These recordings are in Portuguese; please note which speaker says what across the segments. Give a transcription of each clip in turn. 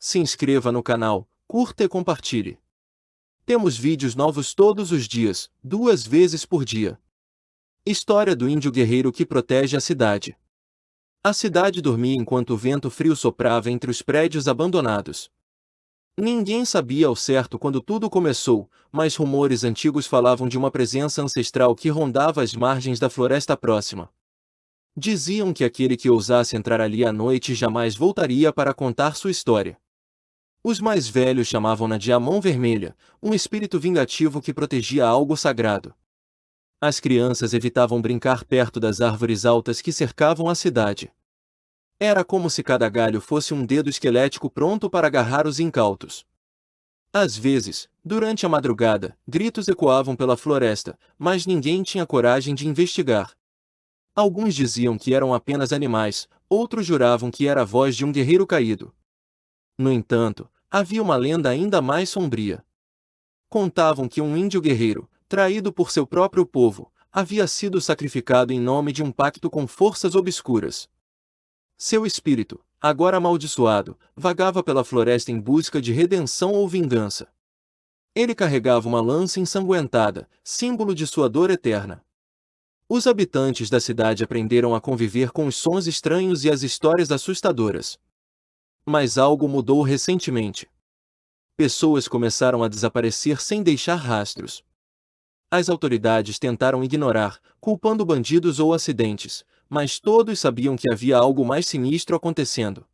Speaker 1: se inscreva no canal, curta e compartilhe. Temos vídeos novos todos os dias, 2 vezes por dia. História do índio guerreiro que protege a cidade. A cidade dormia enquanto o vento frio soprava entre os prédios abandonados. Ninguém sabia ao certo quando tudo começou, mas rumores antigos falavam de uma presença ancestral que rondava as margens da floresta próxima. Diziam que aquele que ousasse entrar ali à noite jamais voltaria para contar sua história. Os mais velhos chamavam-na de a Mão Vermelha, um espírito vingativo que protegia algo sagrado. As crianças evitavam brincar perto das árvores altas que cercavam a cidade. Era como se cada galho fosse um dedo esquelético pronto para agarrar os incautos. Às vezes, durante a madrugada, gritos ecoavam pela floresta, mas ninguém tinha coragem de investigar. Alguns diziam que eram apenas animais, outros juravam que era a voz de um guerreiro caído. No entanto, havia uma lenda ainda mais sombria. Contavam que um índio guerreiro, traído por seu próprio povo, havia sido sacrificado em nome de um pacto com forças obscuras. Seu espírito, agora amaldiçoado, vagava pela floresta em busca de redenção ou vingança. Ele carregava uma lança ensanguentada, símbolo de sua dor eterna. Os habitantes da cidade aprenderam a conviver com os sons estranhos e as histórias assustadoras. Mas algo mudou recentemente. Pessoas começaram a desaparecer sem deixar rastros. As autoridades tentaram ignorar, culpando bandidos ou acidentes, mas todos sabiam que havia algo mais sinistro acontecendo.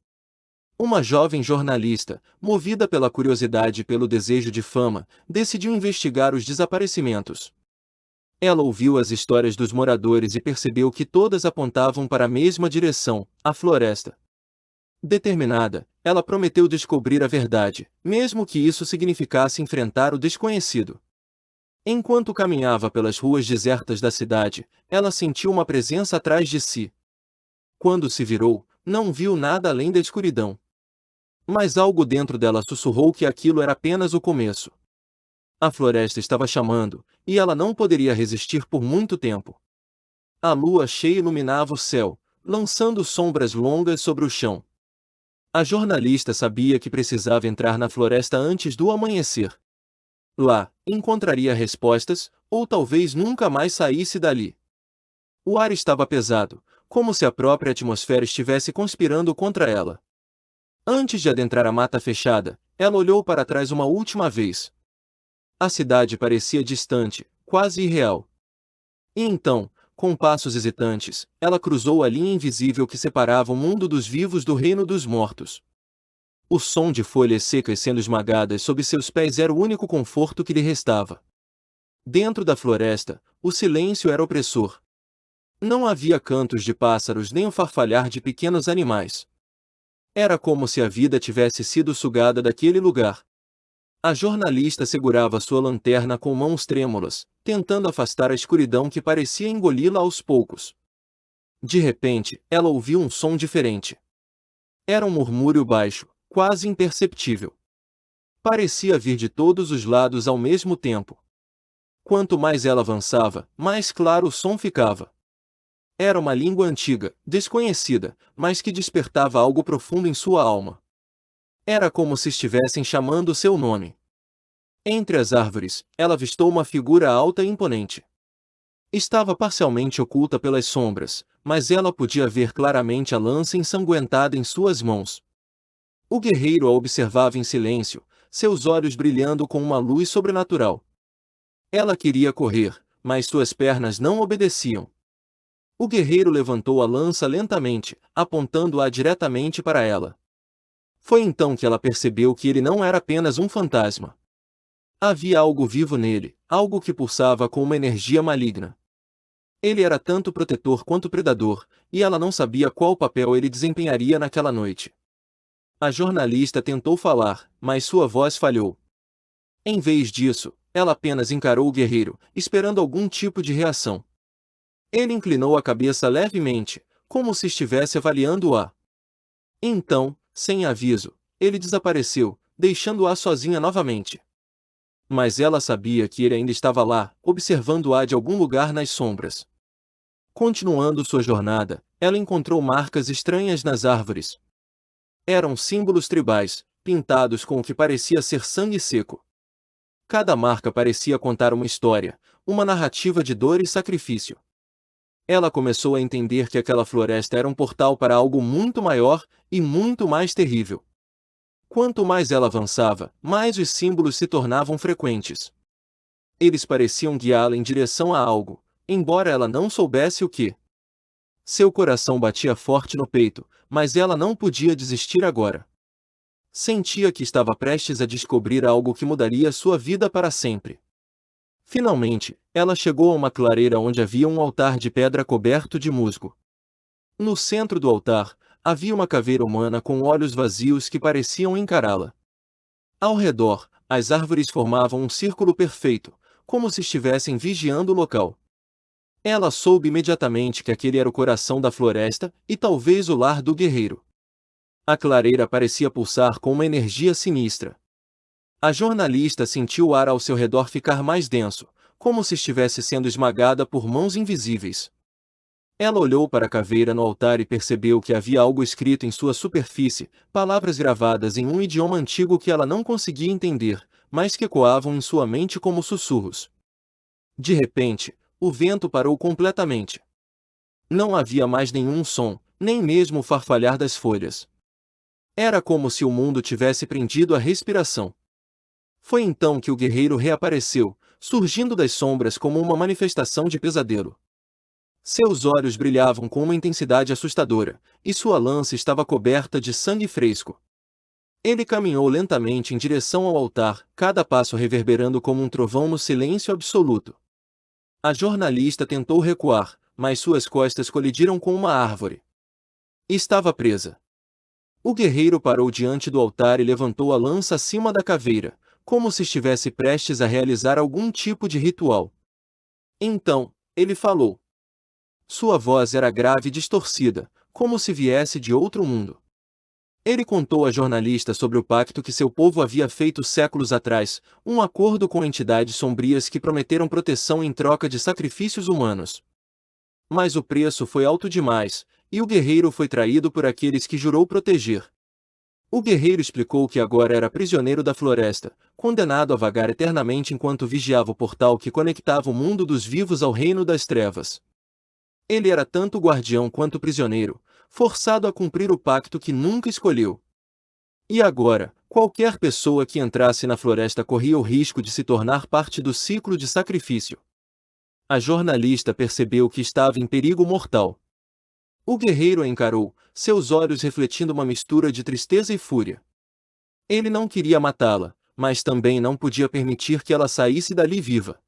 Speaker 1: Uma jovem jornalista, movida pela curiosidade e pelo desejo de fama, decidiu investigar os desaparecimentos. Ela ouviu as histórias dos moradores e percebeu que todas apontavam para a mesma direção, a floresta. Determinada, ela prometeu descobrir a verdade, mesmo que isso significasse enfrentar o desconhecido. Enquanto caminhava pelas ruas desertas da cidade, ela sentiu uma presença atrás de si. Quando se virou, não viu nada além da escuridão. Mas algo dentro dela sussurrou que aquilo era apenas o começo. A floresta estava chamando, e ela não poderia resistir por muito tempo. A lua cheia iluminava o céu, lançando sombras longas sobre o chão. A jornalista sabia que precisava entrar na floresta antes do amanhecer. Lá, encontraria respostas, ou talvez nunca mais saísse dali. O ar estava pesado, como se a própria atmosfera estivesse conspirando contra ela. Antes de adentrar a mata fechada, ela olhou para trás uma última vez. A cidade parecia distante, quase irreal. E então, com passos hesitantes, ela cruzou a linha invisível que separava o mundo dos vivos do reino dos mortos. O som de folhas secas sendo esmagadas sob seus pés era o único conforto que lhe restava. Dentro da floresta, o silêncio era opressor. Não havia cantos de pássaros nem o farfalhar de pequenos animais. Era como se a vida tivesse sido sugada daquele lugar. A jornalista segurava sua lanterna com mãos trêmulas, tentando afastar a escuridão que parecia engoli-la aos poucos. De repente, ela ouviu um som diferente. Era um murmúrio baixo, quase imperceptível. Parecia vir de todos os lados ao mesmo tempo. Quanto mais ela avançava, mais claro o som ficava. Era uma língua antiga, desconhecida, mas que despertava algo profundo em sua alma. Era como se estivessem chamando seu nome. Entre as árvores, ela avistou uma figura alta e imponente. Estava parcialmente oculta pelas sombras, mas ela podia ver claramente a lança ensanguentada em suas mãos. O guerreiro a observava em silêncio, seus olhos brilhando com uma luz sobrenatural. Ela queria correr, mas suas pernas não obedeciam. O guerreiro levantou a lança lentamente, apontando-a diretamente para ela. Foi então que ela percebeu que ele não era apenas um fantasma. Havia algo vivo nele, algo que pulsava com uma energia maligna. Ele era tanto protetor quanto predador, e ela não sabia qual papel ele desempenharia naquela noite. A jornalista tentou falar, mas sua voz falhou. Em vez disso, ela apenas encarou o guerreiro, esperando algum tipo de reação. Ele inclinou a cabeça levemente, como se estivesse avaliando-a. Então, sem aviso, ele desapareceu, deixando-a sozinha novamente. Mas ela sabia que ele ainda estava lá, observando-a de algum lugar nas sombras. Continuando sua jornada, ela encontrou marcas estranhas nas árvores. Eram símbolos tribais, pintados com o que parecia ser sangue seco. Cada marca parecia contar uma história, uma narrativa de dor e sacrifício. Ela começou a entender que aquela floresta era um portal para algo muito maior e muito mais terrível. Quanto mais ela avançava, mais os símbolos se tornavam frequentes. Eles pareciam guiá-la em direção a algo, embora ela não soubesse o que. Seu coração batia forte no peito, mas ela não podia desistir agora. Sentia que estava prestes a descobrir algo que mudaria sua vida para sempre. Finalmente, ela chegou a uma clareira onde havia um altar de pedra coberto de musgo. No centro do altar, havia uma caveira humana com olhos vazios que pareciam encará-la. Ao redor, as árvores formavam um círculo perfeito, como se estivessem vigiando o local. Ela soube imediatamente que aquele era o coração da floresta e talvez o lar do guerreiro. A clareira parecia pulsar com uma energia sinistra. A jornalista sentiu o ar ao seu redor ficar mais denso, como se estivesse sendo esmagada por mãos invisíveis. Ela olhou para a caveira no altar e percebeu que havia algo escrito em sua superfície, palavras gravadas em um idioma antigo que ela não conseguia entender, mas que ecoavam em sua mente como sussurros. De repente, o vento parou completamente. Não havia mais nenhum som, nem mesmo o farfalhar das folhas. Era como se o mundo tivesse prendido a respiração. Foi então que o guerreiro reapareceu, surgindo das sombras como uma manifestação de pesadelo. Seus olhos brilhavam com uma intensidade assustadora, e sua lança estava coberta de sangue fresco. Ele caminhou lentamente em direção ao altar, cada passo reverberando como um trovão no silêncio absoluto. A jornalista tentou recuar, mas suas costas colidiram com uma árvore. Estava presa. O guerreiro parou diante do altar e levantou a lança acima da caveira, como se estivesse prestes a realizar algum tipo de ritual. Então, ele falou. Sua voz era grave e distorcida, como se viesse de outro mundo. Ele contou à jornalista sobre o pacto que seu povo havia feito séculos atrás, um acordo com entidades sombrias que prometeram proteção em troca de sacrifícios humanos. Mas o preço foi alto demais, e o guerreiro foi traído por aqueles que jurou proteger. O guerreiro explicou que agora era prisioneiro da floresta, condenado a vagar eternamente enquanto vigiava o portal que conectava o mundo dos vivos ao reino das trevas. Ele era tanto guardião quanto prisioneiro, forçado a cumprir o pacto que nunca escolheu. E agora, qualquer pessoa que entrasse na floresta corria o risco de se tornar parte do ciclo de sacrifício. A jornalista percebeu que estava em perigo mortal. O guerreiro a encarou, seus olhos refletindo uma mistura de tristeza e fúria. Ele não queria matá-la, mas também não podia permitir que ela saísse dali viva.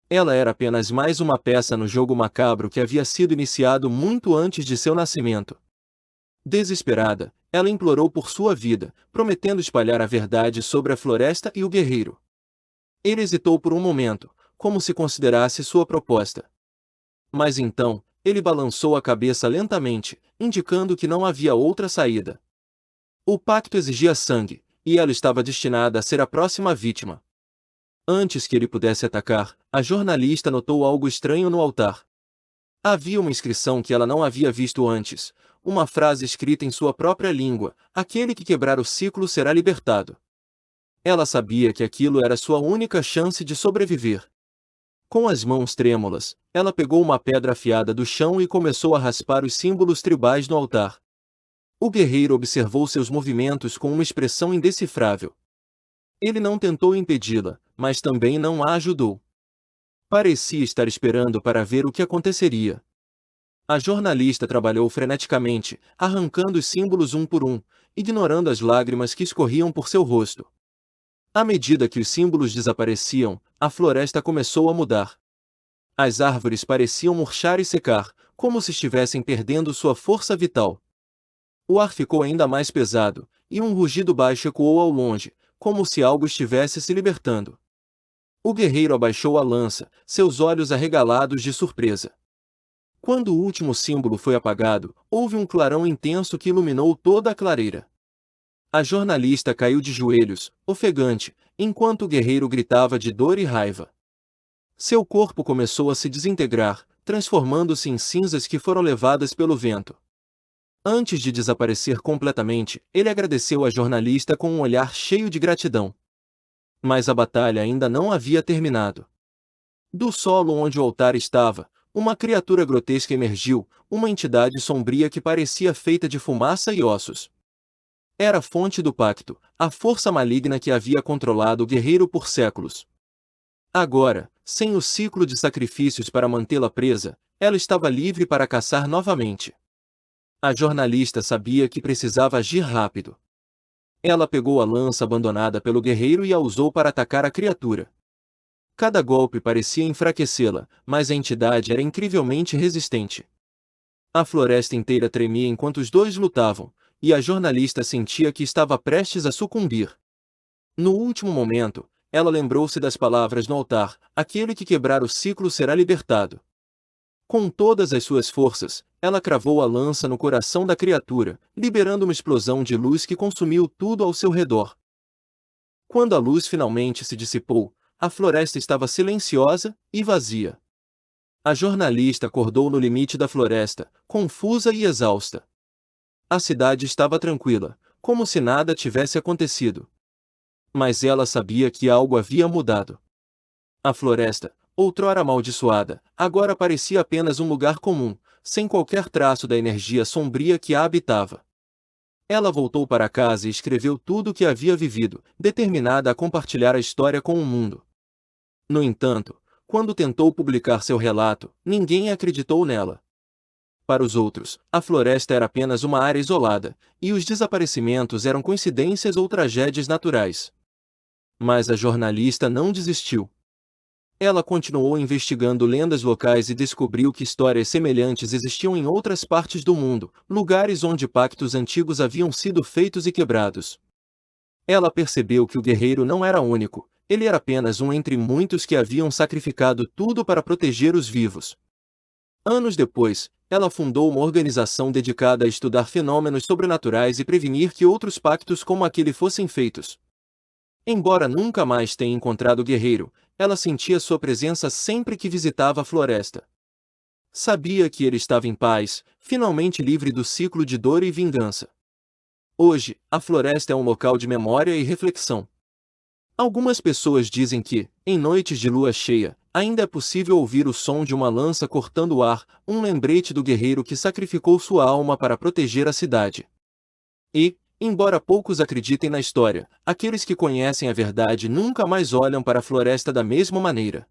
Speaker 1: Ela era apenas mais uma peça no jogo macabro que havia sido iniciado muito antes de seu nascimento. Desesperada, ela implorou por sua vida, prometendo espalhar a verdade sobre a floresta e o guerreiro. Ele hesitou por um momento, como se considerasse sua proposta. Mas então, ele balançou a cabeça lentamente, indicando que não havia outra saída. O pacto exigia sangue, e ela estava destinada a ser a próxima vítima. Antes que ele pudesse atacar, a jornalista notou algo estranho no altar. Havia uma inscrição que ela não havia visto antes, uma frase escrita em sua própria língua: aquele que quebrar o ciclo será libertado. Ela sabia que aquilo era sua única chance de sobreviver. Com as mãos trêmulas, ela pegou uma pedra afiada do chão e começou a raspar os símbolos tribais no altar. O guerreiro observou seus movimentos com uma expressão indecifrável. Ele não tentou impedi-la, mas também não a ajudou. Parecia estar esperando para ver o que aconteceria. A jornalista trabalhou freneticamente, arrancando os símbolos um por um, ignorando as lágrimas que escorriam por seu rosto. À medida que os símbolos desapareciam, a floresta começou a mudar. As árvores pareciam murchar e secar, como se estivessem perdendo sua força vital. O ar ficou ainda mais pesado, e um rugido baixo ecoou ao longe, como se algo estivesse se libertando. O guerreiro abaixou a lança, seus olhos arregalados de surpresa. Quando o último símbolo foi apagado, houve um clarão intenso que iluminou toda a clareira. A jornalista caiu de joelhos, ofegante, enquanto o guerreiro gritava de dor e raiva. Seu corpo começou a se desintegrar, transformando-se em cinzas que foram levadas pelo vento. Antes de desaparecer completamente, ele agradeceu a jornalista com um olhar cheio de gratidão. Mas a batalha ainda não havia terminado. Do solo onde o altar estava, uma criatura grotesca emergiu, uma entidade sombria que parecia feita de fumaça e ossos. Era a fonte do pacto, a força maligna que havia controlado o guerreiro por séculos. Agora, sem o ciclo de sacrifícios para mantê-la presa, ela estava livre para caçar novamente. A jornalista sabia que precisava agir rápido. Ela pegou a lança abandonada pelo guerreiro e a usou para atacar a criatura. Cada golpe parecia enfraquecê-la, mas a entidade era incrivelmente resistente. A floresta inteira tremia enquanto os dois lutavam, e a jornalista sentia que estava prestes a sucumbir. No último momento, ela lembrou-se das palavras no altar: aquele que quebrar o ciclo será libertado. Com todas as suas forças, ela cravou a lança no coração da criatura, liberando uma explosão de luz que consumiu tudo ao seu redor. Quando a luz finalmente se dissipou, a floresta estava silenciosa e vazia. A jornalista acordou no limite da floresta, confusa e exausta. A cidade estava tranquila, como se nada tivesse acontecido. Mas ela sabia que algo havia mudado. A floresta, outrora amaldiçoada, agora parecia apenas um lugar comum, sem qualquer traço da energia sombria que a habitava. Ela voltou para casa e escreveu tudo o que havia vivido, determinada a compartilhar a história com o mundo. No entanto, quando tentou publicar seu relato, ninguém acreditou nela. Para os outros, a floresta era apenas uma área isolada, e os desaparecimentos eram coincidências ou tragédias naturais. Mas a jornalista não desistiu. Ela continuou investigando lendas locais e descobriu que histórias semelhantes existiam em outras partes do mundo, lugares onde pactos antigos haviam sido feitos e quebrados. Ela percebeu que o guerreiro não era único, ele era apenas um entre muitos que haviam sacrificado tudo para proteger os vivos. Anos depois, ela fundou uma organização dedicada a estudar fenômenos sobrenaturais e prevenir que outros pactos como aquele fossem feitos. Embora nunca mais tenha encontrado o guerreiro, ela sentia sua presença sempre que visitava a floresta. Sabia que ele estava em paz, finalmente livre do ciclo de dor e vingança. Hoje, a floresta é um local de memória e reflexão. Algumas pessoas dizem que, em noites de lua cheia, ainda é possível ouvir o som de uma lança cortando o ar, um lembrete do guerreiro que sacrificou sua alma para proteger a cidade. E, embora poucos acreditem na história, aqueles que conhecem a verdade nunca mais olham para a floresta da mesma maneira.